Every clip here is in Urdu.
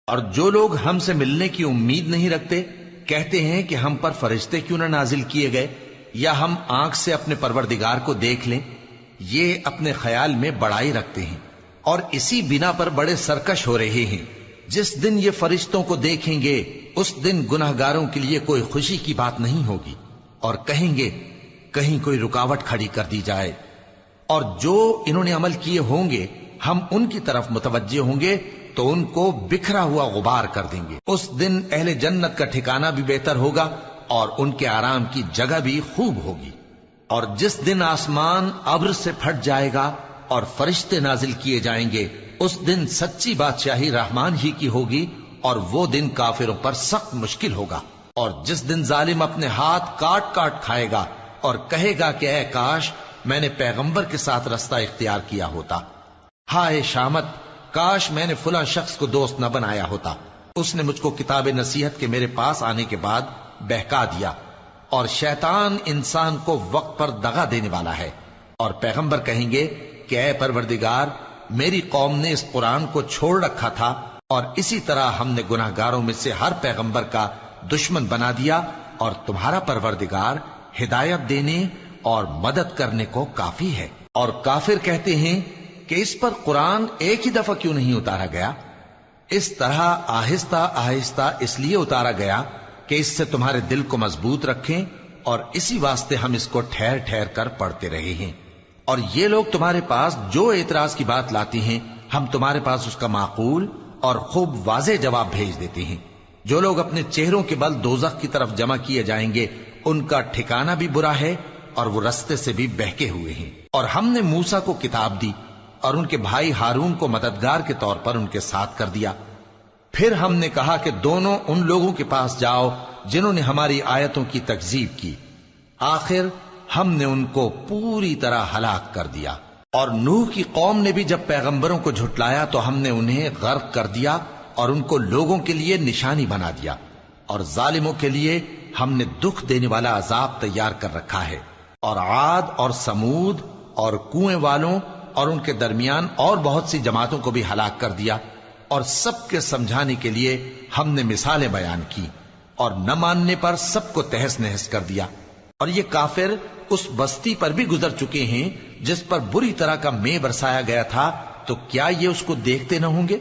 اور جو لوگ ہم سے ملنے کی امید نہیں رکھتے کہتے ہیں کہ ہم پر فرشتے کیوں نہ نازل کیے گئے یا ہم آنکھ سے اپنے پروردگار کو دیکھ لیں. یہ اپنے خیال میں بڑائی رکھتے ہیں اور اسی بنا پر بڑے سرکش ہو رہے ہیں. جس دن یہ فرشتوں کو دیکھیں گے اس دن گناہگاروں کے لیے کوئی خوشی کی بات نہیں ہوگی اور کہیں گے کہیں کوئی رکاوٹ کھڑی کر دی جائے. اور جو انہوں نے عمل کیے ہوں گے ہم ان کی طرف متوجہ ہوں گے تو ان کو بکھرا ہوا غبار کر دیں گے. اس دن اہل جنت کا ٹھکانہ بھی بہتر ہوگا اور ان کے آرام کی جگہ بھی خوب ہوگی. اور جس دن آسمان ابر سے پھٹ جائے گا اور فرشتے نازل کیے جائیں گے اس دن سچی بادشاہی رحمان ہی کی ہوگی اور وہ دن کافروں پر سخت مشکل ہوگا. اور جس دن ظالم اپنے ہاتھ کاٹ کاٹ کھائے گا اور کہے گا کہ اے کاش میں نے پیغمبر کے ساتھ رستہ اختیار کیا ہوتا. ہائے شامت، کاش میں نے فلاں شخص کو دوست نہ بنایا ہوتا. اس نے مجھ کو کتاب نصیحت کے میرے پاس آنے کے بعد بہکا دیا. اور شیطان انسان کو وقت پر دغا دینے والا ہے. اور پیغمبر کہیں گے کہ اے پروردگار، میری قوم نے اس قرآن کو چھوڑ رکھا تھا اور اسی طرح ہم نے گناہگاروں میں سے ہر پیغمبر کا دشمن بنا دیا اور تمہارا پروردگار ہدایت دینے اور مدد کرنے کو کافی ہے. اور کافر کہتے ہیں کہ اس پر قرآن ایک ہی دفعہ کیوں نہیں اتارا گیا؟ اس طرح آہستہ آہستہ اس لیے اتارا گیا کہ اس سے تمہارے دل کو مضبوط رکھیں اور اسی واسطے ہم اس کو ٹھہر ٹھہر کر پڑھتے رہے ہیں. اور یہ لوگ تمہارے پاس جو اعتراض کی بات لاتی ہیں ہم تمہارے پاس اس کا معقول اور خوب واضح جواب بھیج دیتے ہیں. جو لوگ اپنے چہروں کے بل دوزخ کی طرف جمع کیے جائیں گے ان کا ٹھکانہ بھی برا ہے اور وہ رستے سے بھی بہکے ہوئے ہیں. اور ہم نے موسیٰ کو کتاب دی اور ان کے بھائی ہارون کو مددگار کے طور پر ان کے ساتھ کر دیا. پھر ہم نے کہا کہ دونوں ان لوگوں کے پاس جاؤ جنہوں نے ہماری آیتوں کی تکذیب کی. آخر ہم نے ان کو پوری طرح ہلاک کر دیا. اور نوح کی قوم نے بھی جب پیغمبروں کو جھٹلایا تو ہم نے انہیں غرق کر دیا اور ان کو لوگوں کے لیے نشانی بنا دیا. اور ظالموں کے لیے ہم نے دکھ دینے والا عذاب تیار کر رکھا ہے. اور عاد اور سمود اور کنویں والوں اور ان کے درمیان اور بہت سی جماعتوں کو بھی ہلاک کر دیا. اور سب کے سمجھانے کے لیے ہم نے مثالیں بیان کی اور نہ ماننے پر سب کو تہس نہس کر دیا. اور یہ کافر اس بستی پر بھی گزر چکے ہیں جس پر بری طرح کا مے برسایا گیا تھا، تو کیا یہ اس کو دیکھتے نہ ہوں گے؟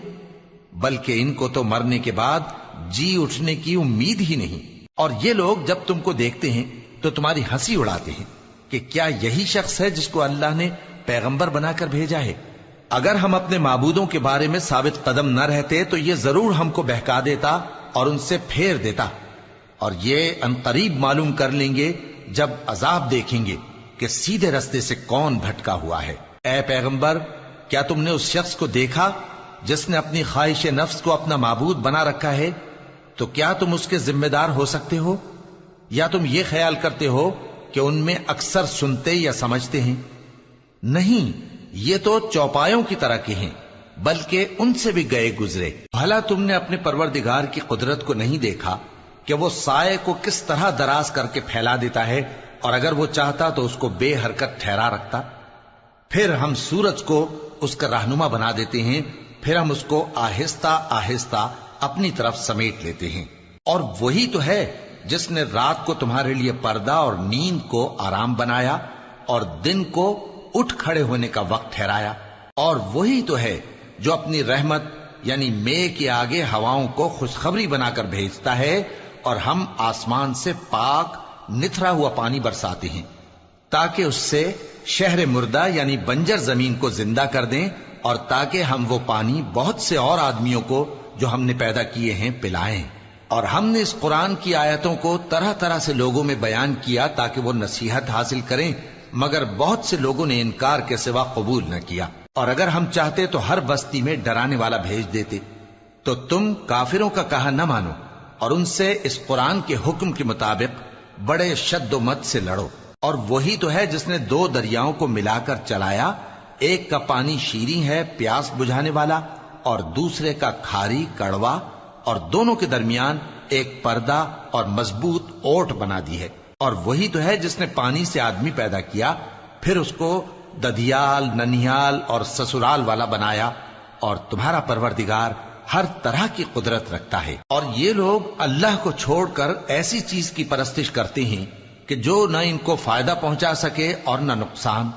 بلکہ ان کو تو مرنے کے بعد جی اٹھنے کی امید ہی نہیں. اور یہ لوگ جب تم کو دیکھتے ہیں تو تمہاری ہنسی اڑاتے ہیں کہ کیا یہی شخص ہے جس کو اللہ نے پیغمبر بنا کر بھیجا ہے؟ اگر ہم اپنے معبودوں کے بارے میں ثابت قدم نہ رہتے تو یہ ضرور ہم کو بہکا دیتا اور ان سے پھیر دیتا. اور یہ عنقریب معلوم کر لیں گے جب عذاب دیکھیں گے کہ سیدھے رستے سے کون بھٹکا ہوا ہے. اے پیغمبر، کیا تم نے اس شخص کو دیکھا جس نے اپنی خواہش نفس کو اپنا معبود بنا رکھا ہے؟ تو کیا تم اس کے ذمہ دار ہو سکتے ہو؟ یا تم یہ خیال کرتے ہو کہ ان میں اکثر سنتے یا سمجھتے ہیں؟ نہیں، یہ تو چوپایوں کی طرح کے ہیں، بلکہ ان سے بھی گئے گزرے. بھلا تم نے اپنے پروردگار کی قدرت کو نہیں دیکھا کہ وہ سائے کو کس طرح دراز کر کے پھیلا دیتا ہے اور اگر وہ چاہتا تو اس کو بے حرکت ٹھہرا رکھتا؟ پھر ہم سورج کو اس کا رہنما بنا دیتے ہیں، پھر ہم اس کو آہستہ آہستہ اپنی طرف سمیٹ لیتے ہیں. اور وہی تو ہے جس نے رات کو تمہارے لیے پردہ اور نیند کو آرام بنایا اور دن کو اٹھ کھڑے ہونے کا وقت ٹھہرایا. اور وہی تو ہے جو اپنی رحمت یعنی مے کے آگے ہواؤں کو خوشخبری بنا کر بھیجتا ہے اور ہم آسمان سے پاک نتھرا ہوا پانی برساتے ہیں تاکہ اس سے شہر مردہ یعنی بنجر زمین کو زندہ کر دیں اور تاکہ ہم وہ پانی بہت سے اور آدمیوں کو جو ہم نے پیدا کیے ہیں پلائیں. اور ہم نے اس قرآن کی آیتوں کو طرح طرح سے لوگوں میں بیان کیا تاکہ وہ نصیحت حاصل کریں، مگر بہت سے لوگوں نے انکار کے سوا قبول نہ کیا. اور اگر ہم چاہتے تو ہر بستی میں ڈرانے والا بھیج دیتے. تو تم کافروں کا کہا نہ مانو اور ان سے اس قرآن کے حکم کے مطابق بڑے شد و مت سے لڑو. اور وہی تو ہے جس نے دو دریاؤں کو ملا کر چلایا، ایک کا پانی شیریں ہے پیاس بجھانے والا اور دوسرے کا کھاری کڑوا، اور دونوں کے درمیان ایک پردہ اور مضبوط اوٹ بنا دی ہے. اور وہی تو ہے جس نے پانی سے آدمی پیدا کیا، پھر اس کو ددھیال، ننھیال اور سسرال والا بنایا. اور تمہارا پروردگار ہر طرح کی قدرت رکھتا ہے۔ اور یہ لوگ اللہ کو چھوڑ کر ایسی چیز کی پرستش کرتے ہیں کہ جو نہ ان کو فائدہ پہنچا سکے اور نہ نقصان،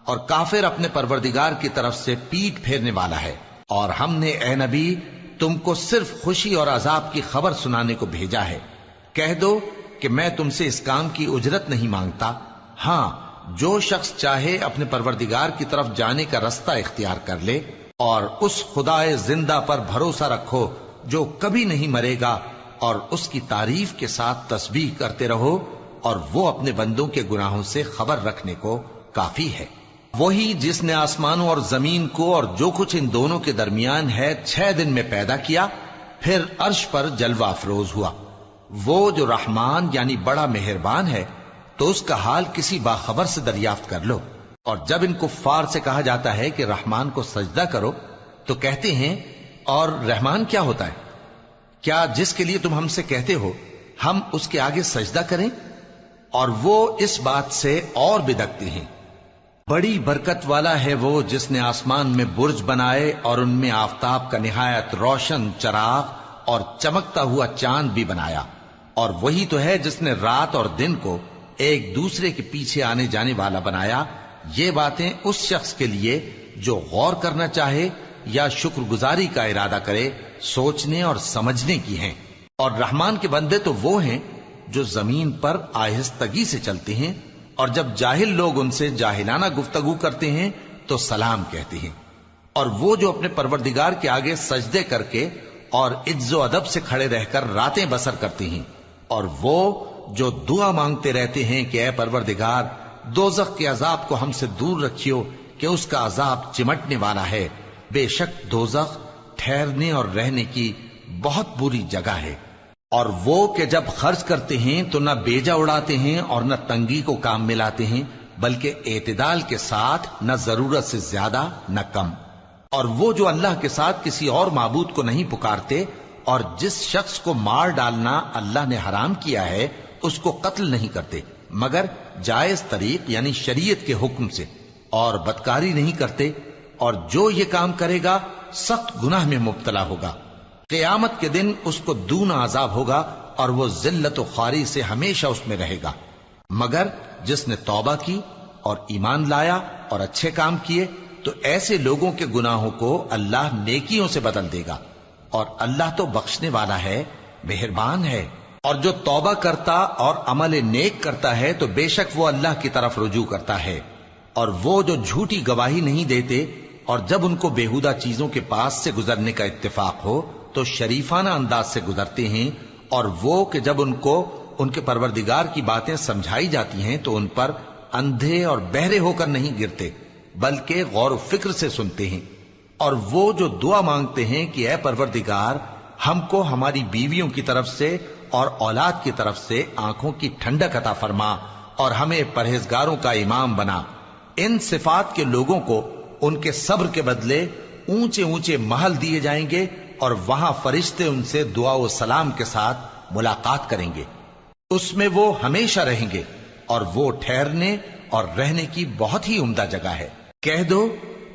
اور کافر اپنے پروردگار کی طرف سے پیٹ پھیرنے والا ہے۔ اور ہم نے اے نبی تم کو صرف خوشی اور عذاب کی خبر سنانے کو بھیجا ہے۔ کہہ دو کہ میں تم سے اس کام کی اجرت نہیں مانگتا، ہاں جو شخص چاہے اپنے پروردگار کی طرف جانے کا رستہ اختیار کر لے، اور اس خدائے زندہ پر بھروسہ رکھو جو کبھی نہیں مرے گا، اور اس کی تعریف کے ساتھ تسبیح کرتے رہو، اور وہ اپنے بندوں کے گناہوں سے خبر رکھنے کو کافی ہے۔ وہی جس نے آسمانوں اور زمین کو اور جو کچھ ان دونوں کے درمیان ہے 6 دن میں پیدا کیا، پھر عرش پر جلوہ افروز ہوا۔ وہ جو رحمان یعنی بڑا مہربان ہے، تو اس کا حال کسی باخبر سے دریافت کر لو۔ اور جب ان کفار سے کہا جاتا ہے کہ رحمان کو سجدہ کرو، تو کہتے ہیں اور رحمان کیا ہوتا ہے؟ کیا جس کے لیے تم ہم سے کہتے ہو ہم اس کے آگے سجدہ کریں؟ اور وہ اس بات سے اور بدکتے ہیں۔ بڑی برکت والا ہے وہ جس نے آسمان میں برج بنائے اور ان میں آفتاب کا نہایت روشن چراغ اور چمکتا ہوا چاند بھی بنایا۔ اور وہی تو ہے جس نے رات اور دن کو ایک دوسرے کے پیچھے آنے جانے والا بنایا۔ یہ باتیں اس شخص کے لیے جو غور کرنا چاہے یا شکر گزاری کا ارادہ کرے سوچنے اور سمجھنے کی ہیں۔ اور رحمان کے بندے تو وہ ہیں جو زمین پر آہستگی سے چلتے ہیں، اور جب جاہل لوگ ان سے جاہلانہ گفتگو کرتے ہیں تو سلام کہتے ہیں۔ اور وہ جو اپنے پروردگار کے آگے سجدے کر کے اور عز و ادب سے کھڑے رہ کر راتیں بسر کرتے ہیں، اور وہ جو دعا مانگتے رہتے ہیں کہ اے پروردگار دوزخ کے عذاب کو ہم سے دور رکھیو کہ اس کا عذاب چمٹنے والا ہے۔ بے شک دوزخ ٹھہرنے اور رہنے کی بہت بری جگہ ہے۔ اور وہ کہ جب خرچ کرتے ہیں تو نہ بیجا اڑاتے ہیں اور نہ تنگی کو کام میں لاتے ہیں، بلکہ اعتدال کے ساتھ، نہ ضرورت سے زیادہ نہ کم۔ اور وہ جو اللہ کے ساتھ کسی اور معبود کو نہیں پکارتے، اور جس شخص کو مار ڈالنا اللہ نے حرام کیا ہے اس کو قتل نہیں کرتے مگر جائز طریق یعنی شریعت کے حکم سے، اور بدکاری نہیں کرتے، اور جو یہ کام کرے گا سخت گناہ میں مبتلا ہوگا۔ قیامت کے دن اس کو دونا عذاب ہوگا اور وہ ذلت و خواری سے ہمیشہ اس میں رہے گا، مگر جس نے توبہ کی اور ایمان لایا اور اچھے کام کیے تو ایسے لوگوں کے گناہوں کو اللہ نیکیوں سے بدل دے گا، اور اللہ تو بخشنے والا ہے، مہربان ہے۔ اور جو توبہ کرتا اور عمل نیک کرتا ہے تو بے شک وہ اللہ کی طرف رجوع کرتا ہے۔ اور وہ جو جھوٹی گواہی نہیں دیتے اور جب ان کو بیہودہ چیزوں کے پاس سے گزرنے کا اتفاق ہو تو شریفانہ انداز سے گزرتے ہیں، اور وہ کہ جب ان کو ان کے پروردگار کی باتیں سمجھائی جاتی ہیں تو ان پر اندھے اور بہرے ہو کر نہیں گرتے بلکہ غور و فکر سے سنتے ہیں۔ اور وہ جو دعا مانگتے ہیں کہ اے پروردگار ہم کو ہماری بیویوں کی طرف سے اور اولاد کی طرف سے آنکھوں کی ٹھنڈک عطا فرما اور ہمیں پرہیزگاروں کا امام بنا، ان صفات کے لوگوں کو ان کے صبر کے بدلے اونچے اونچے محل دیے جائیں گے، اور وہاں فرشتے ان سے دعا و سلام کے ساتھ ملاقات کریں گے، اس میں وہ ہمیشہ رہیں گے، اور وہ ٹھہرنے اور رہنے کی بہت ہی عمدہ جگہ ہے۔ کہہ دو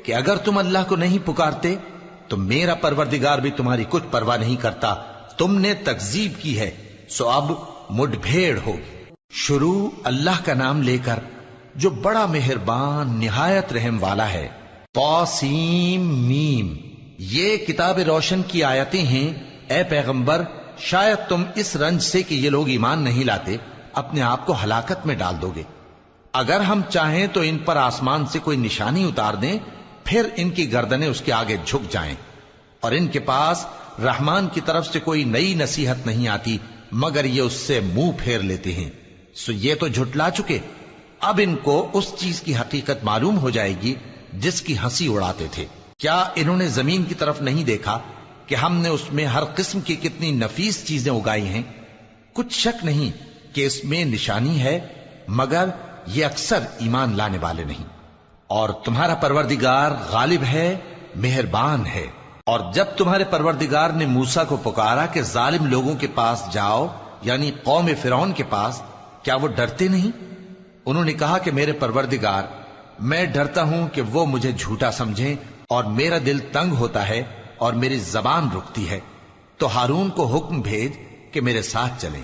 کہ اگر تم اللہ کو نہیں پکارتے تو میرا پروردگار بھی تمہاری کچھ پرواہ نہیں کرتا، تم نے تکذیب کی ہے سو اب مڈ بھیڑ ہوگی۔ شروع اللہ کا نام لے کر جو بڑا مہربان نہایت رحم والا ہے۔ طاسیم میم، یہ کتاب روشن کی آیتیں ہیں۔ اے پیغمبر شاید تم اس رنج سے کہ یہ لوگ ایمان نہیں لاتے اپنے آپ کو ہلاکت میں ڈال دو گے۔ اگر ہم چاہیں تو ان پر آسمان سے کوئی نشانی اتار دیں، پھر ان کی گردنیں اس کے آگے جھک جائیں، اور ان کے پاس رحمان کی طرف سے کوئی نئی نصیحت نہیں آتی مگر یہ اس سے منہ پھیر لیتے ہیں، سو یہ تو جھٹلا چکے۔ اب ان کو اس چیز کی حقیقت معلوم ہو جائے گی جس کی ہنسی اڑاتے تھے۔ کیا انہوں نے زمین کی طرف نہیں دیکھا کہ ہم نے اس میں ہر قسم کی کتنی نفیس چیزیں اگائی ہیں؟ کچھ شک نہیں کہ اس میں نشانی ہے، مگر یہ اکثر ایمان لانے والے نہیں۔ اور تمہارا پروردگار غالب ہے، مہربان ہے۔ اور جب تمہارے پروردگار نے موسیٰ کو پکارا کہ ظالم لوگوں کے پاس جاؤ، یعنی قوم فرعون کے پاس، کیا وہ ڈرتے نہیں؟ انہوں نے کہا کہ میرے پروردگار، میں ڈرتا ہوں کہ وہ مجھے جھوٹا سمجھیں، اور میرا دل تنگ ہوتا ہے اور میری زبان رکتی ہے، تو ہارون کو حکم بھیج کہ میرے ساتھ چلیں۔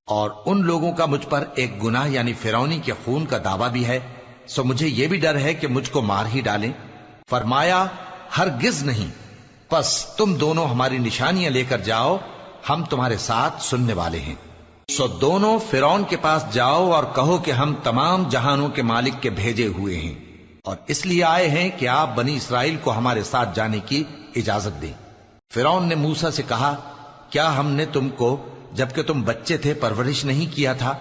اور ان لوگوں کا مجھ پر ایک گناہ یعنی فرعونی کے خون کا دعویٰ بھی ہے، سو مجھے یہ بھی ڈر ہے کہ مجھ کو مار ہی ڈالیں۔ فرمایا ہرگز نہیں، پس تم دونوں ہماری نشانیاں لے کر جاؤ، ہم تمہارے ساتھ سننے والے ہیں۔ سو دونوں فرعون کے پاس جاؤ اور کہو کہ ہم تمام جہانوں کے مالک کے بھیجے ہوئے ہیں، اور اس لیے آئے ہیں کہ آپ بنی اسرائیل کو ہمارے ساتھ جانے کی اجازت دیں۔ فرعون نے موسیٰ سے کہا، کیا ہم نے تم کو جبکہ تم بچے تھے پرورش نہیں کیا تھا،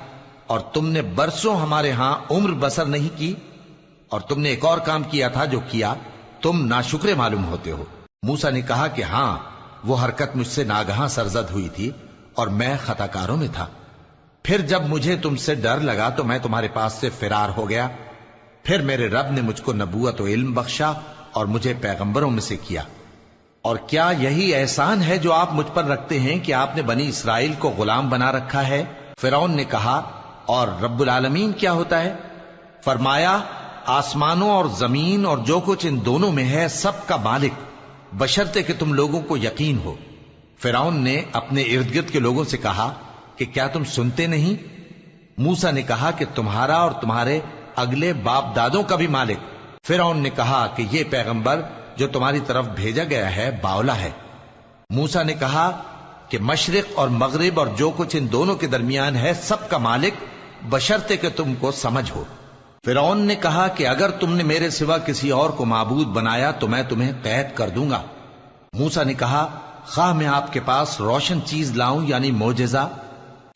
اور تم نے برسوں ہمارے ہاں عمر بسر نہیں کی؟ اور تم نے ایک اور کام کیا تھا جو کیا، تم ناشکرے معلوم ہوتے ہو۔ موسیٰ نے کہا کہ ہاں، وہ حرکت مجھ سے ناگہاں سرزد ہوئی تھی اور میں خطا کاروں میں تھا۔ پھر جب مجھے تم سے ڈر لگا تو میں تمہارے پاس سے فرار ہو گیا۔ پھر میرے رب نے مجھ کو نبوت و علم بخشا اور مجھے پیغمبروں میں سے کیا۔ اور کیا یہی احسان ہے جو آپ مجھ پر رکھتے ہیں کہ آپ نے بنی اسرائیل کو غلام بنا رکھا ہے؟ فرعون نے کہا، اور رب العالمین کیا ہوتا ہے؟ فرمایا، آسمانوں اور زمین اور جو کچھ ان دونوں میں ہے سب کا مالک، بشرطے کہ تم لوگوں کو یقین ہو۔ فرعون نے اپنے ارد گرد کے لوگوں سے کہا کہ کیا تم سنتے نہیں؟ موسیٰ نے کہا کہ تمہارا اور تمہارے اگلے باپ دادوں کا بھی مالک۔ فرعون نے کہا کہ یہ پیغمبر جو تمہاری طرف بھیجا گیا ہے باولا ہے۔ موسیٰ نے کہا کہ مشرق اور مغرب اور جو کچھ ان دونوں کے درمیان ہے سب کا مالک، بشرطے کہ تم کو سمجھ ہو۔ فرعون نے کہا کہ اگر تم نے میرے سوا کسی اور کو معبود بنایا تو میں تمہیں قید کر دوں گا۔ موسیٰ نے کہا، خواہ میں آپ کے پاس روشن چیز لاؤں یعنی معجزہ؟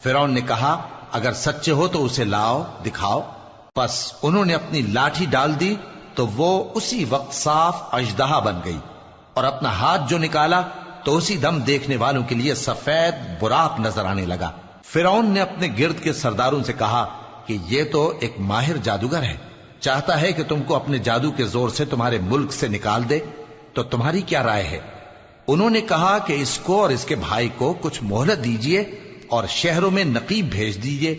فرعون نے کہا، اگر سچے ہو تو اسے لاؤ، دکھاؤ۔ پس انہوں نے اپنی لاٹھی ڈال دی تو وہ اسی وقت صاف اژدہا بن گئی، اور اپنا ہاتھ جو نکالا تو اسی دم دیکھنے والوں کے لیے سفید براق نظر آنے لگا۔ فرعون نے اپنے گرد کے سرداروں سے کہا کہ یہ تو ایک ماہر جادوگر ہے، چاہتا ہے کہ تم کو اپنے جادو کے زور سے تمہارے ملک سے نکال دے، تو تمہاری کیا رائے ہے؟ انہوں نے کہا کہ اس کو اور اس کے بھائی کو کچھ مہلت دیجئے اور شہروں میں نقیب بھیج دیجئے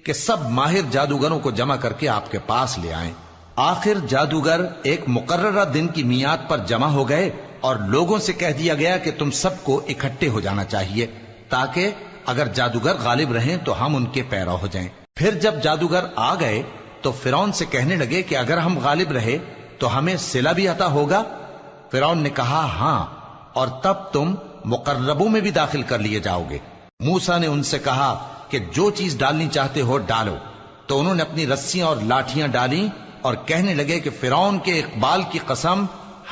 کہ سب ماہر جادوگروں کو جمع کر کے آپ کے پاس لے آئیں۔ آخر جادوگر ایک مقررہ دن کی میعاد پر جمع ہو گئے اور لوگوں سے کہہ دیا گیا کہ تم سب کو اکٹھے ہو جانا چاہیے، تاکہ اگر جادوگر غالب رہیں تو ہم ان کے پیرو ہو جائیں۔ پھر جب جادوگر آ گئے تو فرعون سے کہنے لگے کہ اگر ہم غالب رہے تو ہمیں صلہ بھی عطا ہوگا؟ فرعون نے کہا، ہاں، اور تب تم مقربوں میں بھی داخل کر لیے جاؤ گے۔ موسیٰ نے ان سے کہا کہ جو چیز ڈالنی چاہتے ہو ڈالو، تو انہوں نے اپنی رسیاں اور لاٹھیاں ڈالیں اور کہنے لگے کہ فرعون کے اقبال کی قسم،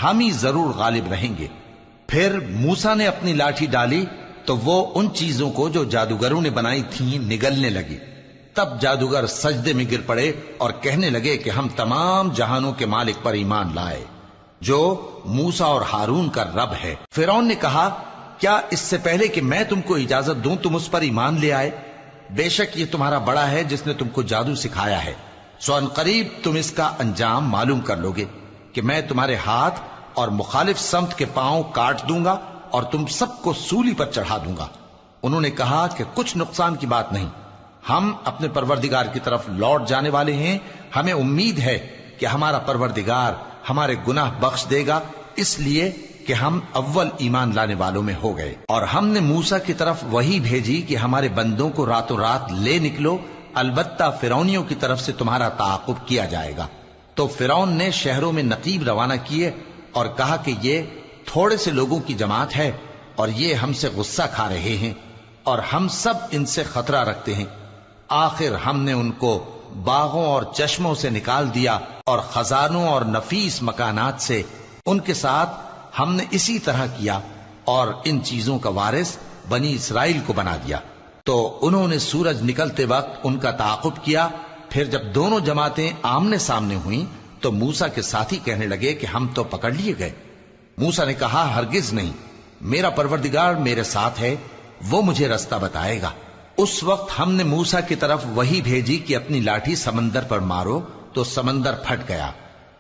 ہم ہی ضرور غالب رہیں گے۔ پھر موسیٰ نے اپنی لاٹھی ڈالی تو وہ ان چیزوں کو جو جادوگروں نے بنائی تھیں نگلنے لگی۔ تب جادوگر سجدے میں گر پڑے اور کہنے لگے کہ ہم تمام جہانوں کے مالک پر ایمان لائے، جو موسیٰ اور ہارون کا رب ہے۔ فرعون نے کہا، کیا اس سے پہلے کہ میں تم کو اجازت دوں تم اس پر ایمان لے آئے؟ بے شک یہ تمہارا بڑا ہے جس نے تم کو جادو سکھایا ہے، سو ان قریب تم اس کا انجام معلوم کر لو گے کہ میں تمہارے ہاتھ اور مخالف سمت کے پاؤں کاٹ دوں گا اور تم سب کو سولی پر چڑھا دوں گا۔ انہوں نے کہا کہ کچھ نقصان کی بات نہیں، ہم اپنے پروردگار کی طرف لوٹ جانے والے ہیں، ہمیں امید ہے کہ ہمارا پروردگار ہمارے گناہ بخش دے گا، اس لیے کہ ہم اول ایمان لانے والوں میں ہو گئے۔ اور ہم نے موسیٰ کی طرف وحی بھیجی کہ ہمارے بندوں کو راتوں رات لے نکلو، البتہ فرعونیوں کی طرف سے تمہارا تعاقب کیا جائے گا۔ تو فرعون نے شہروں میں نقیب روانہ کیے اور کہا کہ یہ تھوڑے سے لوگوں کی جماعت ہے اور یہ ہم سے غصہ کھا رہے ہیں اور ہم سب ان سے خطرہ رکھتے ہیں۔ آخر ہم نے ان کو باغوں اور چشموں سے نکال دیا اور خزانوں اور نفیس مکانات سے، ان کے ساتھ ہم نے اسی طرح کیا اور ان چیزوں کا وارث بنی اسرائیل کو بنا دیا۔ تو انہوں نے سورج نکلتے وقت ان کا تعاقب کیا۔ پھر جب دونوں جماعتیں آمنے سامنے ہوئیں تو موسیٰ کے ساتھی کہنے لگے کہ ہم تو پکڑ لیے گئے۔ موسیٰ نے کہا، ہرگز نہیں، میرا پروردگار میرے ساتھ ہے، وہ مجھے رستہ بتائے گا۔ اس وقت ہم نے موسیٰ کی طرف وحی بھیجی کہ اپنی لاٹھی سمندر پر مارو، تو سمندر پھٹ گیا،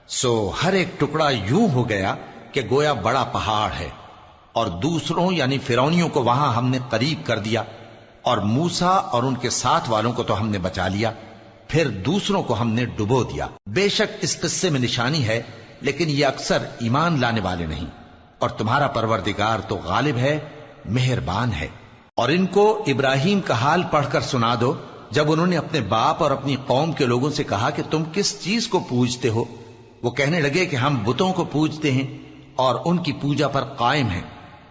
سو ہر ایک ٹکڑا یوں ہو گیا کہ گویا بڑا پہاڑ ہے، اور دوسروں یعنی فرعونیوں کو وہاں ہم نے قریب کر دیا، اور موسیٰ اور ان کے ساتھ والوں کو تو ہم نے بچا لیا، پھر دوسروں کو ہم نے ڈبو دیا۔ بے شک اس قصے میں نشانی ہے، لیکن یہ اکثر ایمان لانے والے نہیں۔ اور تمہارا پروردگار تو غالب ہے، مہربان ہے۔ اور ان کو ابراہیم کا حال پڑھ کر سنا دو جب انہوں نے اپنے باپ اور اپنی قوم کے لوگوں سے کہا کہ تم کس چیز کو پوجتے ہو؟ وہ کہنے لگے کہ ہم بتوں کو پوجتے ہیں اور ان کی پوجا پر قائم ہیں۔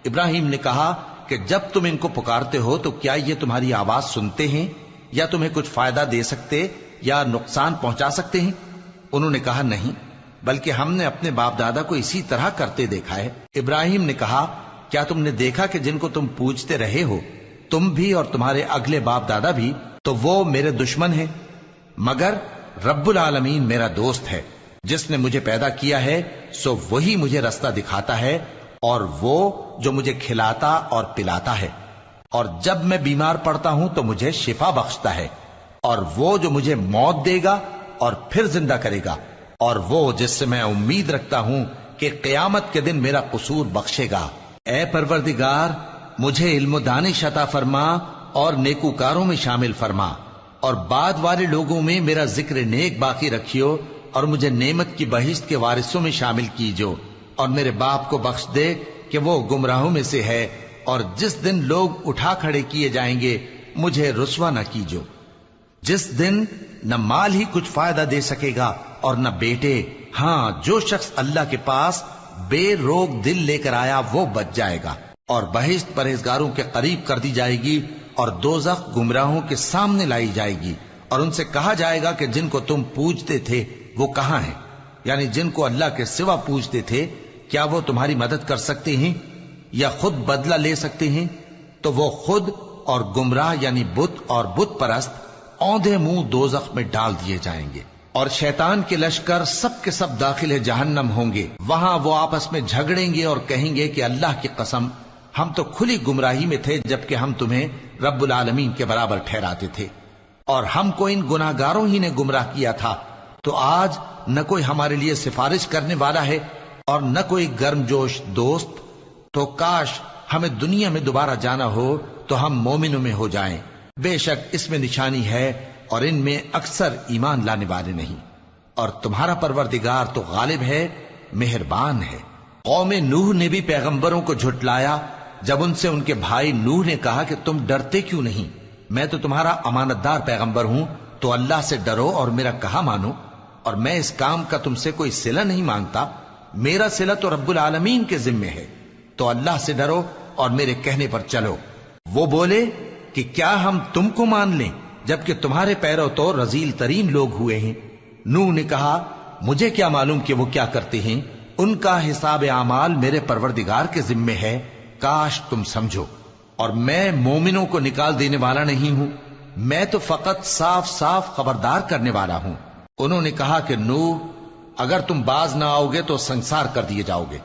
ابراہیم نے کہا کہ جب تم ان کو پکارتے ہو تو کیا یہ تمہاری آواز سنتے ہیں یا تمہیں کچھ فائدہ دے سکتے یا نقصان پہنچا سکتے ہیں؟ انہوں نے کہا نہیں، بلکہ ہم نے اپنے باپ دادا کو اسی طرح کرتے دیکھا ہے۔ ابراہیم نے کہا کیا تم نے دیکھا کہ جن کو تم پوجتے رہے ہو تم بھی اور تمہارے اگلے باپ دادا بھی، تو وہ میرے دشمن ہیں، مگر رب العالمین میرا دوست ہے۔ جس نے مجھے پیدا کیا ہے سو وہی مجھے رستہ دکھاتا ہے، اور وہ جو مجھے کھلاتا اور پلاتا ہے، اور جب میں بیمار پڑتا ہوں تو مجھے شفا بخشتا ہے، اور وہ جو مجھے موت دے گا اور پھر زندہ کرے گا، اور وہ جس سے میں امید رکھتا ہوں کہ قیامت کے دن میرا قصور بخشے گا۔ اے پروردگار، مجھے علم و دانش عطا فرما اور نیکوکاروں میں شامل فرما، اور بعد والے لوگوں میں میرا ذکر نیک باقی رکھیو، اور مجھے نعمت کی بہشت کے وارثوں میں شامل کیجو، اور میرے باپ کو بخش دے کہ وہ گمراہوں میں سے ہے، اور جس دن لوگ اٹھا کھڑے کیے جائیں گے مجھے رسوا نہ کیجو، جس دن نہ مال ہی کچھ فائدہ دے سکے گا اور نہ بیٹے۔ ہاں، جو شخص اللہ کے پاس بے روک دل لے کر آیا وہ بچ جائے گا، اور بہشت پرہیزگاروں کے قریب کر دی جائے گی، اور دوزخ گمراہوں کے سامنے لائی جائے گی، اور ان سے کہا جائے گا کہ جن کو تم پوجتے تھے وہ کہاں ہیں؟ یعنی جن کو اللہ کے سوا پوجتے تھے، کیا وہ تمہاری مدد کر سکتے ہیں یا خود بدلہ لے سکتے ہیں؟ تو وہ خود اور گمراہ یعنی بت اور بت پرست اوندھے منہ دوزخ میں ڈال دیے جائیں گے، اور شیطان کے لشکر سب کے سب داخل جہنم ہوں گے۔ وہاں وہ آپس میں جھگڑیں گے اور کہیں گے کہ اللہ کی قسم، ہم تو کھلی گمراہی میں تھے جبکہ ہم تمہیں رب العالمین کے برابر ٹھہراتے تھے، اور ہم کو ان گناہ گاروں ہی نے گمراہ کیا تھا، تو آج نہ کوئی ہمارے لیے سفارش کرنے والا ہے اور نہ کوئی گرم جوش دوست۔ تو کاش ہمیں دنیا میں دوبارہ جانا ہو تو ہم مومنوں میں ہو جائیں، بے شک اس میں نشانی ہے اور ان میں اکثر ایمان لانے والے نہیں، اور تمہارا پروردگار تو غالب ہے، مہربان ہے۔ قوم نوح نے بھی پیغمبروں کو جھٹلایا جب ان سے ان کے بھائی نوح نے کہا کہ تم ڈرتے کیوں نہیں؟ میں تو تمہارا امانت دار پیغمبر ہوں، تو اللہ سے ڈرو اور میرا کہا مانو، اور میں اس کام کا تم سے کوئی صلہ نہیں مانگتا، میرا صلہ تو رب العالمین کے ذمے ہے، تو اللہ سے ڈرو اور میرے کہنے پر چلو۔ وہ بولے کہ کیا ہم تم کو مان لیں جبکہ تمہارے پیرو تو رذیل ترین لوگ ہوئے ہیں؟ نوح نے کہا مجھے کیا معلوم کہ وہ کیا کرتے ہیں، ان کا حساب اعمال میرے پروردگار کے ذمے ہے، کاش تم سمجھو۔ اور میں مومنوں کو نکال دینے والا نہیں ہوں، میں تو فقط صاف صاف خبردار کرنے والا ہوں۔ انہوں نے کہا کہ نوح، اگر تم باز نہ آؤ گے تو سنسار کر دیے جاؤ گے۔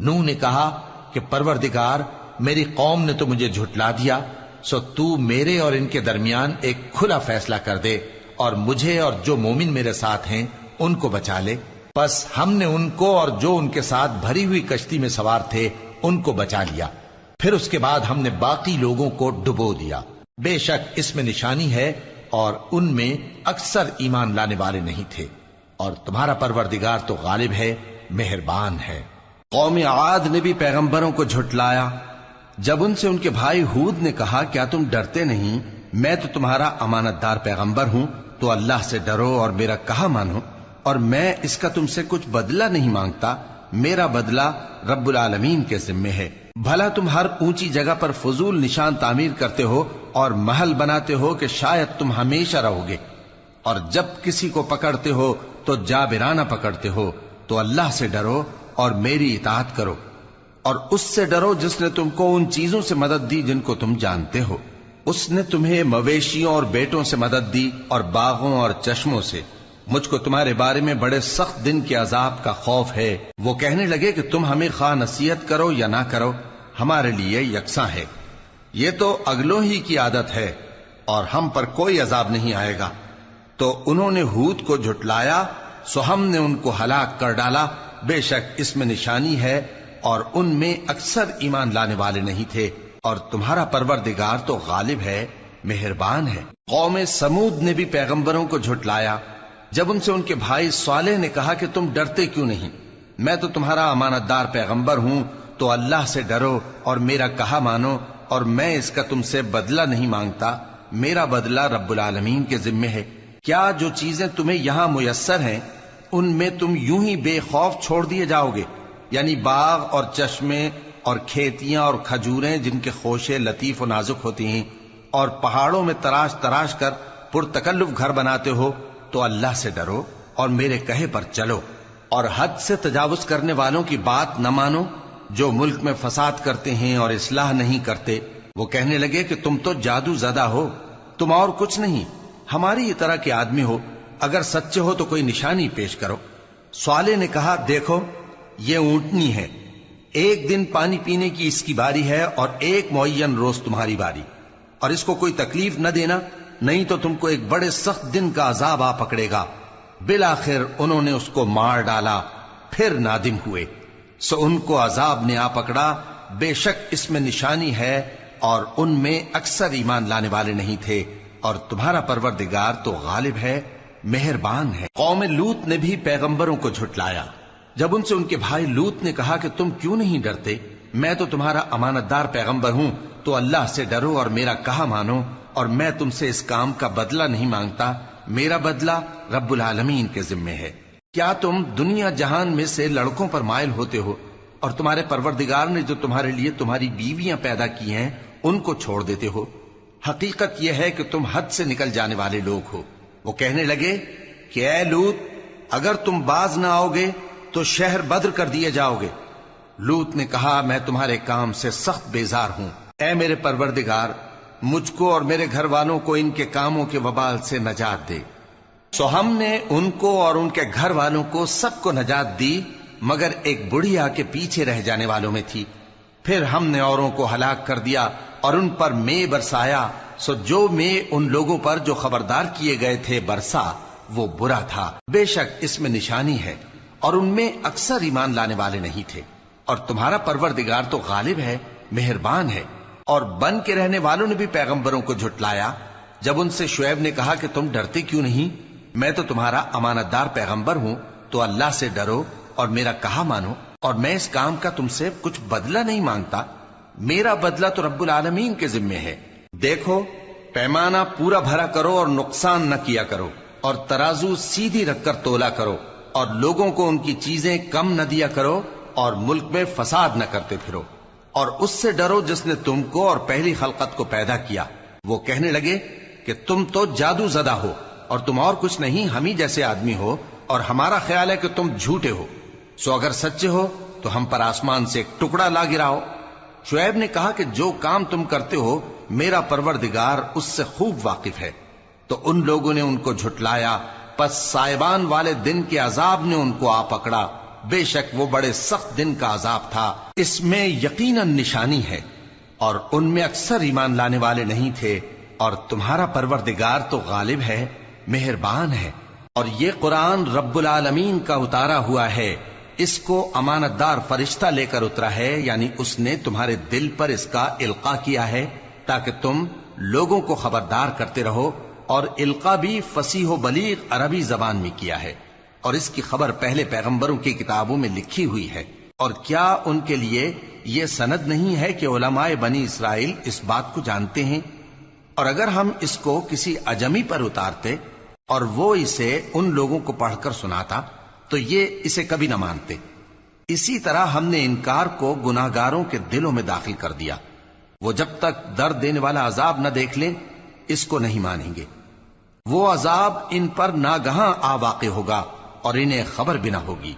نوح نے کہا کہ پروردگار، میری قوم نے تو مجھے جھٹلا دیا، سو تو میرے اور ان کے درمیان ایک کھلا فیصلہ کر دے، اور مجھے اور جو مومن میرے ساتھ ہیں ان کو بچا لے۔ بس ہم نے ان کو اور جو ان کے ساتھ بھری ہوئی کشتی میں سوار تھے ان کو بچا لیا، پھر اس کے بعد ہم نے باقی لوگوں کو ڈبو دیا۔ بے شک اس میں نشانی ہے اور ان میں اکثر ایمان لانے والے نہیں تھے، اور تمہارا پروردگار تو غالب ہے، مہربان ہے۔ قوم عاد نے بھی پیغمبروں کو جھٹلایا جب ان سے ان کے بھائی ہود نے کہا کیا تم ڈرتے نہیں؟ میں تو تمہارا امانت دار پیغمبر ہوں، تو اللہ سے ڈرو اور میرا کہا مانو، اور میں اس کا تم سے کچھ بدلہ نہیں مانگتا، میرا بدلہ رب العالمین کے ذمے ہے۔ بھلا تم ہر اونچی جگہ پر فضول نشان تعمیر کرتے ہو اور محل بناتے ہو کہ شاید تم ہمیشہ رہو گے، اور جب کسی کو پکڑتے ہو تو جابرانہ پکڑتے ہو، تو اللہ سے ڈرو اور میری اطاعت کرو، اور اس سے ڈرو جس نے تم کو ان چیزوں سے مدد دی جن کو تم جانتے ہو۔ اس نے تمہیں مویشیوں اور بیٹوں سے مدد دی اور باغوں اور چشموں سے۔ مجھ کو تمہارے بارے میں بڑے سخت دن کے عذاب کا خوف ہے۔ وہ کہنے لگے کہ تم ہمیں خواہ نصیحت کرو یا نہ کرو، ہمارے لیے یکساں ہے، یہ تو اگلوں ہی کی عادت ہے اور ہم پر کوئی عذاب نہیں آئے گا۔ تو انہوں نے ہود کو جھٹلایا، سو ہم نے ان کو ہلاک کر ڈالا۔ بے شک اس میں نشانی ہے اور ان میں اکثر ایمان لانے والے نہیں تھے، اور تمہارا پروردگار تو غالب ہے، مہربان ہے۔ قوم سمود نے بھی پیغمبروں کو جھٹلایا جب ان سے ان کے بھائی صالح نے کہا کہ تم ڈرتے کیوں نہیں؟ میں تو تمہارا امانت دار پیغمبر ہوں، تو اللہ سے ڈرو اور میرا کہا مانو، اور میں اس کا تم سے بدلہ نہیں مانگتا، میرا بدلہ رب العالمین کے ذمے ہے۔ کیا جو چیزیں تمہیں یہاں میسر ہیں ان میں تم یوں ہی بے خوف چھوڑ دیے جاؤ گے؟ یعنی باغ اور چشمے اور کھیتیاں اور کھجوریں جن کے خوشے لطیف و نازک ہوتی ہیں، اور پہاڑوں میں تراش تراش کر پرتکلف گھر بناتے ہو، تو اللہ سے ڈرو اور میرے کہے پر چلو، اور حد سے تجاوز کرنے والوں کی بات نہ مانو جو ملک میں فساد کرتے ہیں اور اصلاح نہیں کرتے۔ وہ کہنے لگے کہ تم تو جادو زدہ ہو، تم اور کچھ نہیں، ہماری ہی طرح کے آدمی ہو، اگر سچے ہو تو کوئی نشانی پیش کرو۔ صالح نے کہا دیکھو یہ اونٹنی ہے، ایک دن پانی پینے کی اس کی باری ہے اور ایک معین روز تمہاری باری، اور اس کو کوئی تکلیف نہ دینا، نہیں تو تم کو ایک بڑے سخت دن کا عذاب آ پکڑے گا۔ بالآخر انہوں نے اس کو مار ڈالا، پھر نادم ہوئے، سو ان کو عذاب نے آ پکڑا، بے شک اس میں نشانی ہے، اور ان میں اکثر ایمان لانے والے نہیں تھے، اور تمہارا پروردگار تو غالب ہے، مہربان ہے۔ قوم لوط نے بھی پیغمبروں کو جھٹلایا۔ جب ان سے ان کے بھائی لوط نے کہا کہ تم کیوں نہیں ڈرتے، میں تو تمہارا امانت دار پیغمبر ہوں، تو اللہ سے ڈرو اور میرا کہا مانو، اور میں تم سے اس کام کا بدلہ نہیں مانگتا، میرا بدلہ رب العالمین کے ذمے ہے۔ کیا تم دنیا جہان میں سے لڑکوں پر مائل ہوتے ہو، اور تمہارے پروردگار نے جو تمہارے لیے تمہاری بیویاں پیدا کی ہیں ان کو چھوڑ دیتے ہو؟ حقیقت یہ ہے کہ تم حد سے نکل جانے والے لوگ ہو۔ وہ کہنے لگے کہ اے لوط، اگر تم باز نہ آؤ گے تو شہر بدر کر دیے جاؤ گے۔ لوط نے کہا میں تمہارے کام سے سخت بیزار ہوں، اے میرے پروردگار مجھ کو اور میرے گھر والوں کو ان کے کاموں کے وبال سے نجات دے۔ سو ہم نے ان کو اور ان کے گھر والوں کو سب کو نجات دی، مگر ایک بڑھیا کے پیچھے رہ جانے والوں میں تھی۔ پھر ہم نے اوروں کو ہلاک کر دیا اور ان پر مے برسایا، سو جو مے ان لوگوں پر جو خبردار کیے گئے تھے برسا وہ برا تھا۔ بے شک اس میں نشانی ہے، اور ان میں اکثر ایمان لانے والے نہیں تھے، اور تمہارا پروردگار تو غالب ہے، مہربان ہے۔ اور بن کے رہنے والوں نے بھی پیغمبروں کو جھٹلایا۔ جب ان سے شعیب نے کہا کہ تم ڈرتے کیوں نہیں، میں تو تمہارا امانت دار پیغمبر ہوں، تو اللہ سے ڈرو اور میرا کہا مانو، اور میں اس کام کا تم سے کچھ بدلہ نہیں مانگتا، میرا بدلہ تو رب العالمین کے ذمے ہے۔ دیکھو پیمانہ پورا بھرا کرو اور نقصان نہ کیا کرو، اور ترازو سیدھی رکھ کر تولا کرو، اور لوگوں کو ان کی چیزیں کم نہ دیا کرو، اور ملک میں فساد نہ کرتے پھرو، اور اس سے ڈرو جس نے تم کو اور پہلی خلقت کو پیدا کیا۔ وہ کہنے لگے کہ تم تو جادو زدہ ہو، اور تم اور کچھ نہیں، ہم ہی جیسے آدمی ہو، اور ہمارا خیال ہے کہ تم جھوٹے ہو، سو اگر سچے ہو تو ہم پر آسمان سے ایک ٹکڑا لا گراؤ۔ شعیب نے کہا کہ جو کام تم کرتے ہو میرا پروردگار اس سے خوب واقف ہے۔ تو ان لوگوں نے ان کو جھٹلایا، پس سائبان والے دن کے عذاب نے ان کو آ پکڑا، بے شک وہ بڑے سخت دن کا عذاب تھا، اس میں یقیناً نشانی ہے، اور ان میں اکثر ایمان لانے والے نہیں تھے، اور تمہارا پروردگار تو غالب ہے، مہربان ہے۔ اور یہ قرآن رب العالمین کا اتارا ہوا ہے، اس کو امانت دار فرشتہ لے کر اترا ہے، یعنی اس نے تمہارے دل پر اس کا القاء کیا ہے تاکہ تم لوگوں کو خبردار کرتے رہو، اور القاء بھی فصیح و بلیغ عربی زبان میں کیا ہے، اور اس کی خبر پہلے پیغمبروں کی کتابوں میں لکھی ہوئی ہے۔ اور کیا ان کے لیے یہ سند نہیں ہے کہ علماء بنی اسرائیل اس بات کو جانتے ہیں؟ اور اگر ہم اس کو کسی اجمی پر اتارتے اور وہ اسے ان لوگوں کو پڑھ کر سناتا تو یہ اسے کبھی نہ مانتے۔ اسی طرح ہم نے انکار کو گناہگاروں کے دلوں میں داخل کر دیا، وہ جب تک درد دینے والا عذاب نہ دیکھ لیں اس کو نہیں مانیں گے۔ وہ عذاب ان پر ناگہاں آ واقع ہوگا اور انہیں خبر بھی نہ ہوگی۔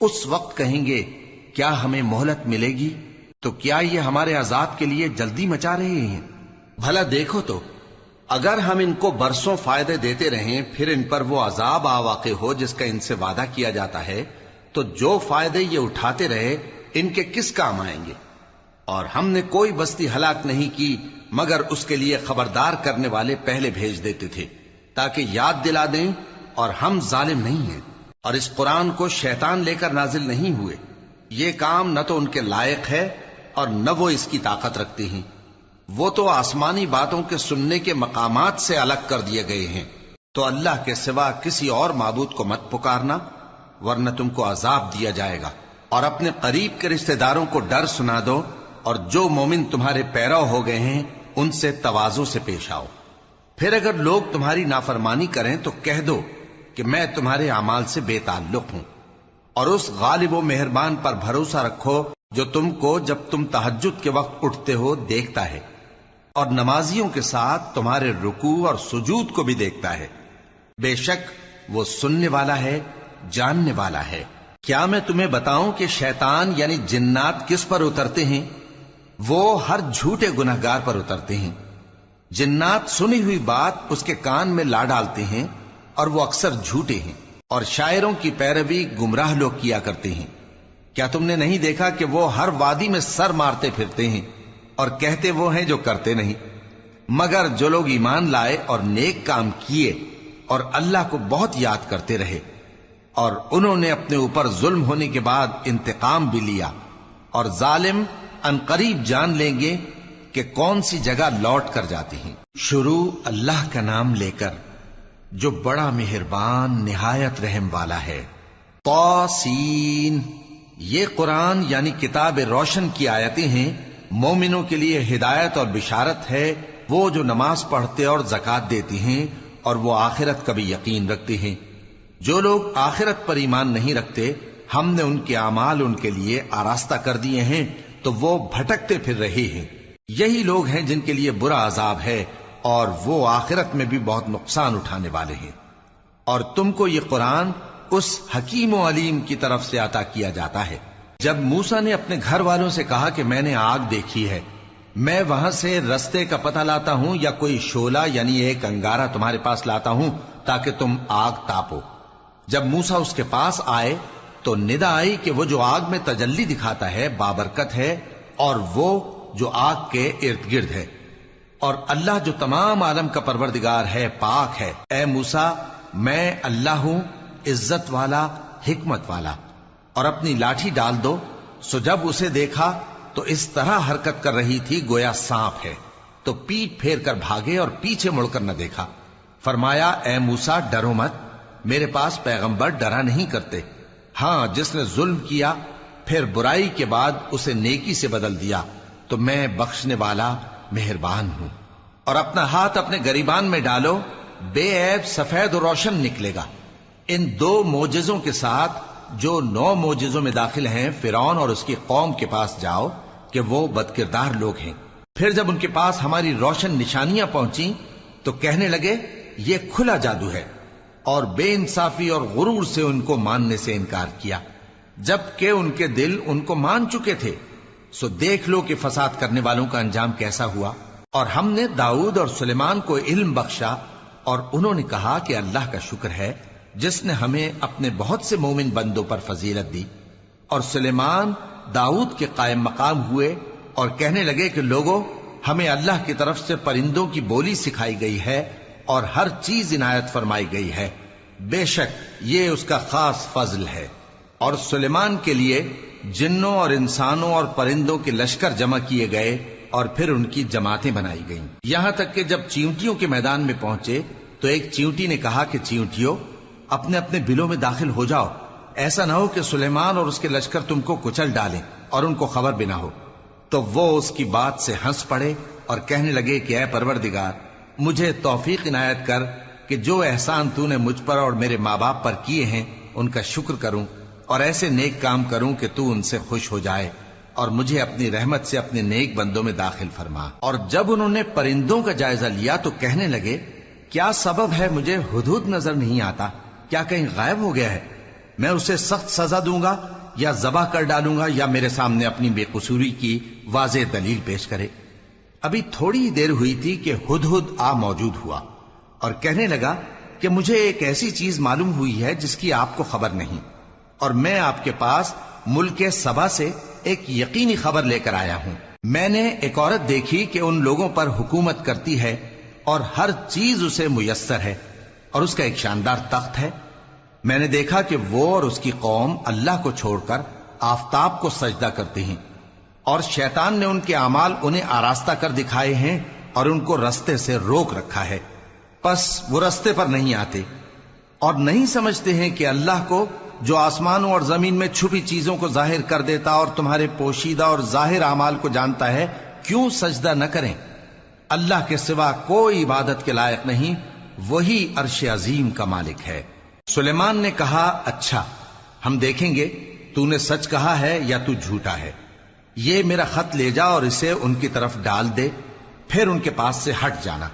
اس وقت کہیں گے کیا ہمیں مہلت ملے گی؟ تو کیا یہ ہمارے عذاب کے لیے جلدی مچا رہے ہیں؟ بھلا دیکھو تو اگر ہم ان کو برسوں فائدے دیتے رہیں پھر ان پر وہ عذاب آ واقع ہو جس کا ان سے وعدہ کیا جاتا ہے، تو جو فائدے یہ اٹھاتے رہے ان کے کس کام آئیں گے؟ اور ہم نے کوئی بستی ہلاک نہیں کی مگر اس کے لیے خبردار کرنے والے پہلے بھیج دیتے تھے تاکہ یاد دلا دیں، اور ہم ظالم نہیں ہیں۔ اور اس قرآن کو شیطان لے کر نازل نہیں ہوئے، یہ کام نہ تو ان کے لائق ہے اور نہ وہ اس کی طاقت رکھتے ہیں، وہ تو آسمانی باتوں کے سننے کے مقامات سے الگ کر دیے گئے ہیں۔ تو اللہ کے سوا کسی اور معبود کو مت پکارنا ورنہ تم کو عذاب دیا جائے گا۔ اور اپنے قریب کے رشتہ داروں کو ڈر سنا دو، اور جو مومن تمہارے پیرو ہو گئے ہیں ان سے تواضع سے پیش آؤ۔ پھر اگر لوگ تمہاری نافرمانی کریں تو کہہ دو کہ میں تمہارے اعمال سے بے تعلق ہوں، اور اس غالب و مہربان پر بھروسہ رکھو جو تم کو جب تم تہجد کے وقت اٹھتے ہو دیکھتا ہے، اور نمازیوں کے ساتھ تمہارے رکوع اور سجود کو بھی دیکھتا ہے۔ بے شک وہ سننے والا ہے، جاننے والا ہے۔ کیا میں تمہیں بتاؤں کہ شیطان یعنی جنات کس پر اترتے ہیں؟ وہ ہر جھوٹے گنہگار پر اترتے ہیں۔ جنات سنی ہوئی بات اس کے کان میں لا ڈالتے ہیں، اور وہ اکثر جھوٹے ہیں، اور شاعروں کی پیروی گمراہ لوگ کیا کرتے ہیں۔ کیا تم نے نہیں دیکھا کہ وہ ہر وادی میں سر مارتے پھرتے ہیں، اور کہتے وہ ہیں جو کرتے نہیں؟ مگر جو لوگ ایمان لائے اور نیک کام کیے اور اللہ کو بہت یاد کرتے رہے، اور انہوں نے اپنے اوپر ظلم ہونے کے بعد انتقام بھی لیا، اور ظالم عنقریب جان لیں گے کہ کون سی جگہ لوٹ کر جاتے ہیں۔ شروع اللہ کا نام لے کر جو بڑا مہربان نہایت رحم والا ہے۔ طاسین، یہ قرآن یعنی کتاب روشن کی آیتیں ہیں، مومنوں کے لیے ہدایت اور بشارت ہے، وہ جو نماز پڑھتے اور زکوٰۃ دیتے ہیں اور وہ آخرت کا بھی یقین رکھتے ہیں۔ جو لوگ آخرت پر ایمان نہیں رکھتے ہم نے ان کے اعمال ان کے لیے آراستہ کر دیے ہیں تو وہ بھٹکتے پھر رہے ہیں۔ یہی لوگ ہیں جن کے لیے برا عذاب ہے اور وہ آخرت میں بھی بہت نقصان اٹھانے والے ہیں۔ اور تم کو یہ قرآن اس حکیم و علیم کی طرف سے عطا کیا جاتا ہے۔ جب موسیٰ نے اپنے گھر والوں سے کہا کہ میں نے آگ دیکھی ہے، میں وہاں سے رستے کا پتہ لاتا ہوں یا کوئی شعلہ یعنی ایک انگارہ تمہارے پاس لاتا ہوں تاکہ تم آگ تاپو۔ جب موسیٰ اس کے پاس آئے تو ندا آئی کہ وہ جو آگ میں تجلی دکھاتا ہے بابرکت ہے، اور وہ جو آگ کے ارد گرد ہے، اور اللہ جو تمام عالم کا پروردگار ہے پاک ہے۔ اے موسیٰ، میں اللہ ہوں، عزت والا، حکمت والا، اور اپنی لاٹھی ڈال دو۔ سو جب اسے دیکھا تو اس طرح حرکت کر رہی تھی گویا سانپ ہے، تو پیٹ پھیر کر بھاگے اور پیچھے مڑ کر نہ دیکھا۔ فرمایا اے موسیٰ ڈرو مت، میرے پاس پیغمبر ڈرا نہیں کرتے۔ ہاں، جس نے ظلم کیا پھر برائی کے بعد اسے نیکی سے بدل دیا تو میں بخشنے والا مہربان ہوں۔ اور اپنا ہاتھ اپنے گریبان میں ڈالو، بے عیب سفید و روشن نکلے گا۔ ان 2 معجزوں کے ساتھ جو 9 معجزوں میں داخل ہیں فرعون اور اس کی قوم کے پاس جاؤ کہ وہ بدکردار لوگ ہیں۔ پھر جب ان کے پاس ہماری روشن نشانیاں پہنچیں تو کہنے لگے یہ کھلا جادو ہے، اور بے انصافی اور غرور سے ان کو ماننے سے انکار کیا، جبکہ ان کے دل ان کو مان چکے تھے۔ سو دیکھ لو کہ فساد کرنے والوں کا انجام کیسا ہوا۔ اور ہم نے داؤد اور سلیمان کو علم بخشا، اور انہوں نے کہا کہ اللہ کا شکر ہے جس نے ہمیں اپنے بہت سے مومن بندوں پر فضیلت دی۔ اور سلیمان داؤد کے قائم مقام ہوئے اور کہنے لگے کہ لوگوں، ہمیں اللہ کی طرف سے پرندوں کی بولی سکھائی گئی ہے اور ہر چیز عنایت فرمائی گئی ہے، بے شک یہ اس کا خاص فضل ہے۔ اور سلیمان کے لیے جنوں اور انسانوں اور پرندوں کے لشکر جمع کیے گئے اور پھر ان کی جماعتیں بنائی گئیں، یہاں تک کہ جب چیونٹیوں کے میدان میں پہنچے تو ایک چیونٹی نے کہا کہ چیونٹیوں، اپنے اپنے بلوں میں داخل ہو جاؤ، ایسا نہ ہو کہ سلیمان اور اس کے لشکر تم کو کچل ڈالیں اور ان کو خبر بھی نہ ہو۔ تو وہ اس کی بات سے ہنس پڑے اور کہنے لگے کہ اے پروردگار، مجھے توفیق عنایت کر کہ جو احسان تو نے مجھ پر اور میرے ماں باپ پر کیے ہیں ان کا شکر کروں، اور ایسے نیک کام کروں کہ تو ان سے خوش ہو جائے، اور مجھے اپنی رحمت سے اپنے نیک بندوں میں داخل فرما۔ اور جب انہوں نے پرندوں کا جائزہ لیا تو کہنے لگے کیا سبب ہے مجھے ہدہد نظر نہیں آتا؟ کیا کہیں غائب ہو گیا ہے؟ میں اسے سخت سزا دوں گا یا ذبح کر ڈالوں گا یا میرے سامنے اپنی بے قصوری کی واضح دلیل پیش کرے۔ ابھی تھوڑی دیر ہوئی تھی کہ ہدہد آ موجود ہوا اور کہنے لگا کہ مجھے ایک ایسی چیز معلوم ہوئی ہے جس کی آپ کو خبر نہیں، اور میں آپ کے پاس ملک سبا سے ایک یقینی خبر لے کر آیا ہوں۔ میں نے ایک عورت دیکھی کہ ان لوگوں پر حکومت کرتی ہے اور ہر چیز اسے میسر ہے، اور اس کا ایک شاندار تخت ہے۔ میں نے دیکھا کہ وہ اور اس کی قوم اللہ کو چھوڑ کر آفتاب کو سجدہ کرتے ہیں، اور شیطان نے ان کے اعمال انہیں آراستہ کر دکھائے ہیں اور ان کو رستے سے روک رکھا ہے، پس وہ رستے پر نہیں آتے اور نہیں سمجھتے ہیں کہ اللہ کو جو آسمانوں اور زمین میں چھپی چیزوں کو ظاہر کر دیتا اور تمہارے پوشیدہ اور ظاہر اعمال کو جانتا ہے، کیوں سجدہ نہ کریں؟ اللہ کے سوا کوئی عبادت کے لائق نہیں، وہی عرش عظیم کا مالک ہے۔ سلیمان نے کہا، اچھا، ہم دیکھیں گے تو نے سچ کہا ہے یا تو جھوٹا ہے۔ یہ میرا خط لے جا اور اسے ان کی طرف ڈال دے، پھر ان کے پاس سے ہٹ جانا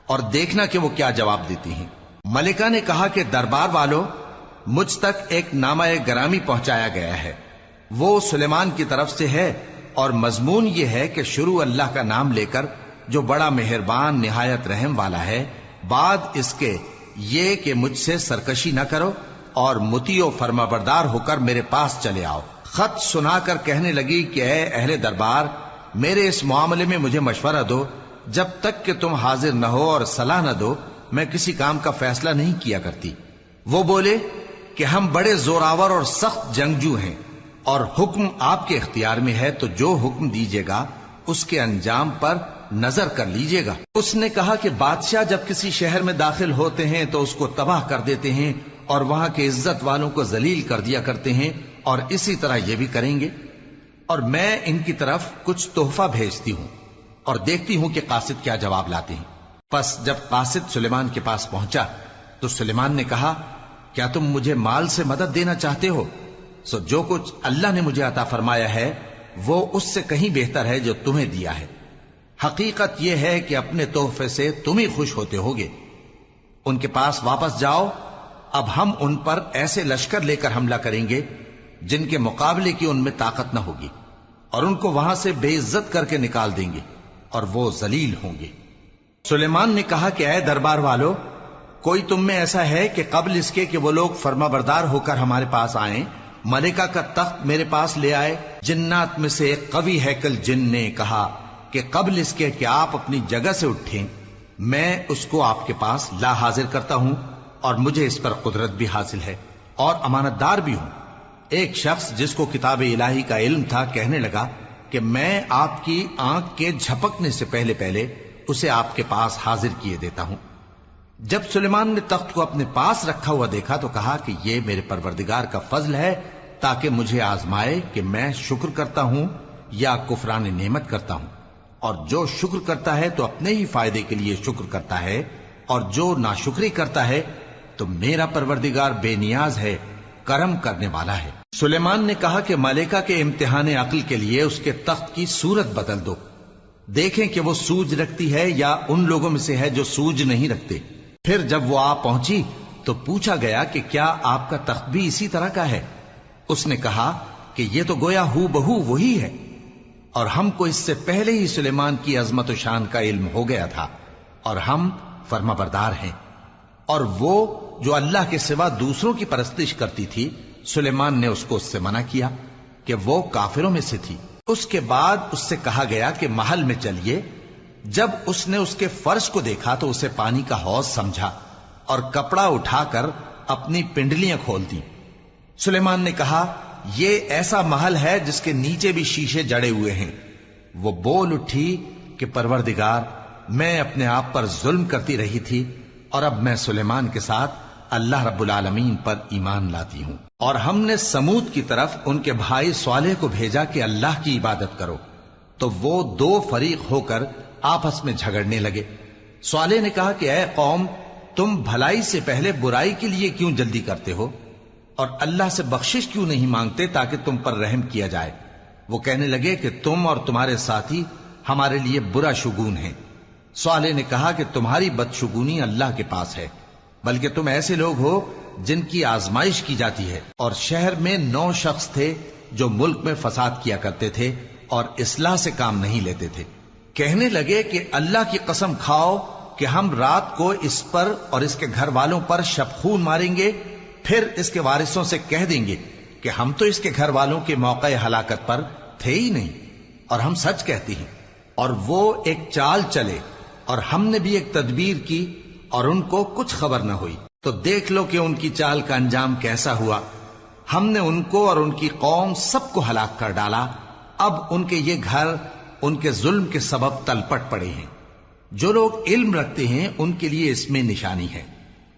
اور دیکھنا کہ وہ کیا جواب دیتی ہیں۔ ملکہ نے کہا کہ دربار والو، مجھ تک ایک نامہ گرامی پہنچایا گیا ہے، وہ سلیمان کی طرف سے ہے، اور مضمون یہ ہے کہ شروع اللہ کا نام لے کر جو بڑا مہربان نہایت رحم والا ہے، بعد اس کے یہ کہ مجھ سے سرکشی نہ کرو اور مطیع و فرما بردار ہو کر میرے پاس چلے آؤ۔ خط سنا کر کہنے لگی کہ اے اہل دربار، میرے اس معاملے میں مجھے مشورہ دو، جب تک کہ تم حاضر نہ ہو اور صلاح نہ دو میں کسی کام کا فیصلہ نہیں کیا کرتی۔ وہ بولے کہ ہم بڑے زوراور اور سخت جنگجو ہیں، اور حکم آپ کے اختیار میں ہے، تو جو حکم دیجیے گا اس کے انجام پر نظر کر لیجیے گا۔ اس نے کہا کہ بادشاہ جب کسی شہر میں داخل ہوتے ہیں تو اس کو تباہ کر دیتے ہیں اور وہاں کے عزت والوں کو ذلیل کر دیا کرتے ہیں، اور اسی طرح یہ بھی کریں گے، اور میں ان کی طرف کچھ تحفہ بھیجتی ہوں اور دیکھتی ہوں کہ قاصد کیا جواب لاتے ہیں۔ پس جب قاصد سلیمان کے پاس پہنچا تو سلیمان نے کہا، کیا تم مجھے مال سے مدد دینا چاہتے ہو؟ سو جو کچھ اللہ نے مجھے عطا فرمایا ہے وہ اس سے کہیں بہتر ہے جو تمہیں دیا ہے۔ حقیقت یہ ہے کہ اپنے تحفے سے تم ہی خوش ہوتے ہوگے۔ ان کے پاس واپس جاؤ، اب ہم ان پر ایسے لشکر لے کر حملہ کریں گے جن کے مقابلے کی ان میں طاقت نہ ہوگی، اور ان کو وہاں سے بے عزت کر کے نکال دیں گے اور وہ ذلیل ہوں گے۔ سلیمان نے کہا کہ اے دربار والو، کوئی تم میں ایسا ہے کہ قبل اس کے کہ وہ لوگ فرما بردار ہو کر ہمارے پاس آئیں، ملکہ کا تخت میرے پاس لے آئے؟ جنات میں سے ایک قوی ہیکل جن نے کہا کہ قبل اس کے کہ آپ اپنی جگہ سے اٹھیں میں اس کو آپ کے پاس لا حاضر کرتا ہوں، اور مجھے اس پر قدرت بھی حاصل ہے اور امانت دار بھی ہوں۔ ایک شخص جس کو کتاب الہی کا علم تھا کہنے لگا کہ میں آپ کی آنکھ کے جھپکنے سے پہلے پہلے اسے آپ کے پاس حاضر کیے دیتا ہوں۔ جب سلیمان نے تخت کو اپنے پاس رکھا ہوا دیکھا تو کہا کہ یہ میرے پروردگار کا فضل ہے تاکہ مجھے آزمائے کہ میں شکر کرتا ہوں یا کفران نعمت کرتا ہوں، اور جو شکر کرتا ہے تو اپنے ہی فائدے کے لیے شکر کرتا ہے، اور جو ناشکری کرتا ہے تو میرا پروردگار بے نیاز ہے، کرم کرنے والا ہے۔ سلیمان نے کہا کہ ملکہ کے امتحان عقل کے لیے اس کے تخت کی صورت بدل دو، دیکھیں کہ وہ سوج رکھتی ہے یا ان لوگوں میں سے ہے جو سوج نہیں رکھتے۔ پھر جب وہ آ پہنچی تو پوچھا گیا کہ کیا آپ کا تخت بھی اسی طرح کا ہے؟ اس نے کہا کہ یہ تو گویا ہو بہو وہی ہے، اور ہم کو اس سے پہلے ہی سلیمان کی عظمت و شان کا علم ہو گیا تھا، اور ہم فرما بردار ہیں۔ اور وہ جو اللہ کے سوا دوسروں کی پرستش کرتی تھی، سلیمان نے اس کو اس سے منع کیا کہ وہ کافروں میں سے تھی۔ اس کے بعد اس سے کہا گیا کہ محل میں چلیے۔ جب اس نے اس کے فرش کو دیکھا تو اسے پانی کا حوض سمجھا اور کپڑا اٹھا کر اپنی پنڈلیاں کھول دی۔ سلیمان نے کہا، یہ ایسا محل ہے جس کے نیچے بھی شیشے جڑے ہوئے ہیں۔ وہ بول اٹھی کہ پروردگار، میں اپنے آپ پر ظلم کرتی رہی تھی، اور اب میں سلیمان کے ساتھ اللہ رب العالمین پر ایمان لاتی ہوں۔ اور ہم نے سمود کی طرف ان کے بھائی صالح کو بھیجا کہ اللہ کی عبادت کرو، تو وہ دو فریق ہو کر آپس میں جھگڑنے لگے۔ صالح نے کہا کہ اے قوم، تم بھلائی سے پہلے برائی کے لیے کیوں جلدی کرتے ہو، اور اللہ سے بخشش کیوں نہیں مانگتے تاکہ تم پر رحم کیا جائے؟ وہ کہنے لگے کہ تم اور تمہارے ساتھی ہمارے لیے برا شگون ہیں۔ صالح نے کہا کہ تمہاری بدشگونی اللہ کے پاس ہے، بلکہ تم ایسے لوگ ہو جن کی آزمائش کی جاتی ہے۔ اور شہر میں 9 شخص تھے جو ملک میں فساد کیا کرتے تھے اور اصلاح سے کام نہیں لیتے تھے۔ کہنے لگے کہ اللہ کی قسم کھاؤ کہ ہم رات کو اس پر اور اس کے گھر والوں پر شبخون ماریں گے، پھر اس کے وارثوں سے کہہ دیں گے کہ ہم تو اس کے گھر والوں کے موقع ہلاکت پر تھے ہی نہیں، اور ہم سچ کہتی ہیں۔ اور وہ ایک چال چلے، اور ہم نے بھی ایک تدبیر کی، اور ان کو کچھ خبر نہ ہوئی۔ تو دیکھ لو کہ ان کی چال کا انجام کیسا ہوا۔ ہم نے ان کو اور ان کی قوم سب کو ہلاک کر ڈالا۔ اب ان کے یہ گھر ان کے ظلم کے سبب تلپٹ پڑے ہیں۔ جو لوگ علم رکھتے ہیں ان کے لیے اس میں نشانی ہے،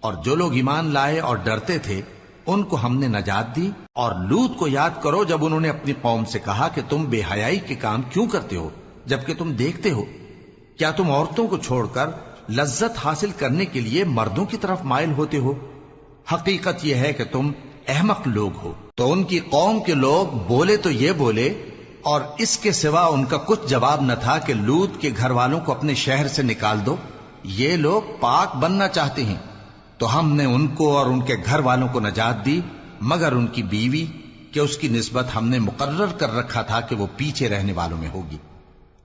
اور جو لوگ ایمان لائے اور ڈرتے تھے ان کو ہم نے نجات دی۔ اور لوط کو یاد کرو جب انہوں نے اپنی قوم سے کہا کہ تم بے حیائی کے کام کیوں کرتے ہو جبکہ تم دیکھتے ہو؟ کیا تم عورتوں کو چھوڑ کر لذت حاصل کرنے کے لیے مردوں کی طرف مائل ہوتے ہو؟ حقیقت یہ ہے کہ تم احمق لوگ ہو۔ تو ان کی قوم کے لوگ بولے تو یہ بولے، اور اس کے سوا ان کا کچھ جواب نہ تھا کہ لوط کے گھر والوں کو اپنے شہر سے نکال دو، یہ لوگ پاک بننا چاہتے ہیں۔ تو ہم نے ان کو اور ان کے گھر والوں کو نجات دی مگر ان کی بیوی کہ اس کی نسبت ہم نے مقرر کر رکھا تھا کہ وہ پیچھے رہنے والوں میں ہوگی۔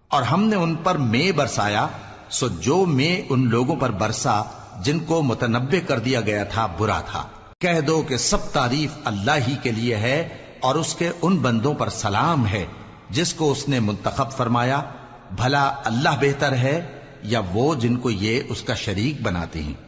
اور ہم نے ان پر مے برسایا، سو جو مے ان لوگوں پر برسا جن کو متنبع کر دیا گیا تھا برا تھا۔ کہہ دو کہ سب تعریف اللہ ہی کے لیے ہے اور اس کے ان بندوں پر سلام ہے جس کو اس نے منتخب فرمایا۔ بھلا اللہ بہتر ہے یا وہ جن کو یہ اس کا شریک بناتے ہیں؟